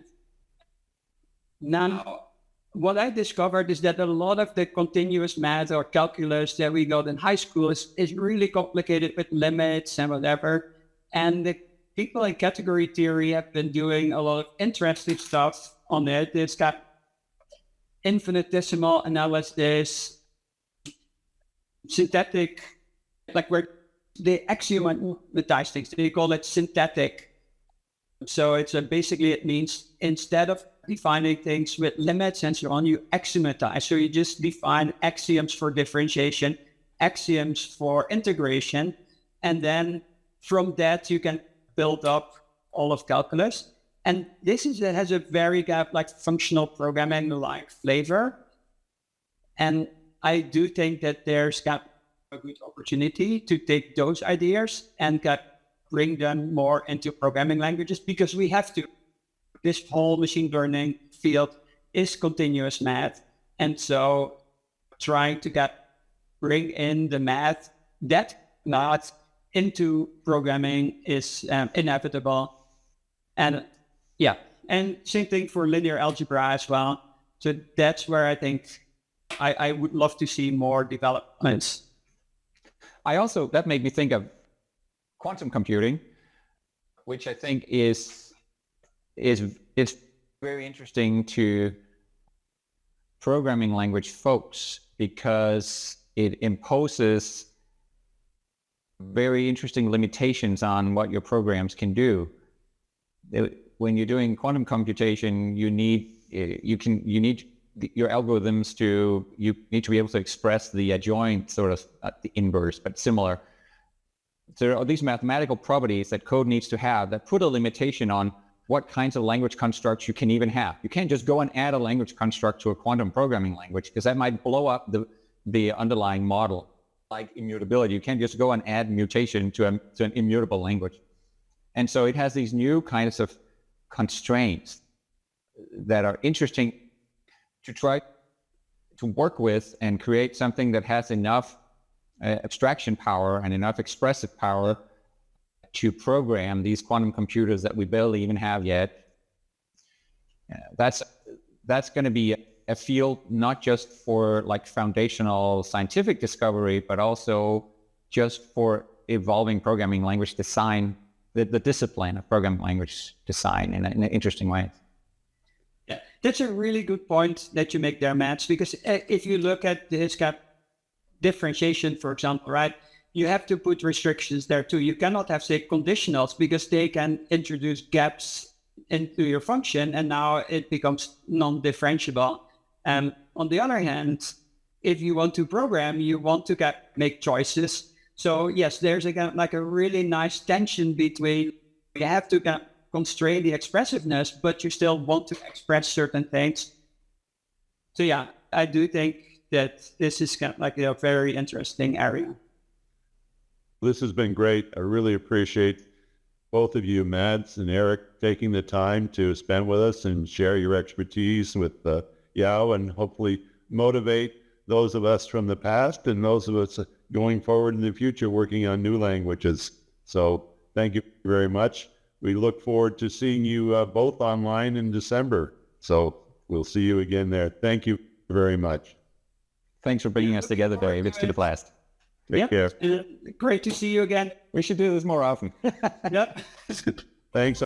Now, what I discovered is that a lot of the continuous math or calculus that we got in high school is really complicated with limits and whatever. And the people in category theory have been doing a lot of interesting stuff on it. It's got infinitesimal analysis, synthetic, like where they axiomatize things. They call it synthetic. So it's basically, it means instead of defining things with limits and so on, you axiomatize. So you just define axioms for differentiation, axioms for integration, and then from that you can build up all of calculus. And this has a very like functional programming like flavor. And I do think that there's got a good opportunity to take those ideas and bring them more into programming languages, because we have to. This whole machine learning field is continuous math. And so trying to bring in the math into programming is inevitable. And yeah, and same thing for linear algebra as well. So that's where I think I would love to see more developments. That made me think of quantum computing, which I think is very interesting to programming language folks, because it imposes very interesting limitations on what your programs can do. When you're doing quantum computation, you need your algorithms you need to be able to express the adjoint, sort of the inverse, but similar. So there are these mathematical properties that code needs to have that put a limitation on what kinds of language constructs you can even have. You can't just go and add a language construct to a quantum programming language, because that might blow up the underlying model. Like immutability, you can't just go and add mutation to an immutable language. And so it has these new kinds of constraints that are interesting to try to work with and create something that has enough abstraction power and enough expressive power to program these quantum computers that we barely even have yet. That's going to be a field not just for like foundational scientific discovery, but also just for evolving programming language design, the discipline of programming language design in an interesting way. Yeah, that's a really good point that you make there, Matt, because if you look at this differentiation, for example, right, you have to put restrictions there too. You cannot have, say, conditionals, because they can introduce gaps into your function, and now it becomes non-differentiable. And on the other hand, if you want to program, you want to make choices. So yes, there's a really nice tension between, you have to constrain the expressiveness, but you still want to express certain things. So yeah, I do think that this is a very interesting area. This has been great. I really appreciate both of you, Mads and Erik, taking the time to spend with us and share your expertise with YOW, and hopefully motivate those of us from the past and those of us going forward in the future working on new languages. So thank you very much. We look forward to seeing you both online in December. So we'll see you again there. Thank you very much. Thanks for bringing us together, Dave. It's to the blast. Take care. Great to see you again. We should do this more often. Yep. Thanks.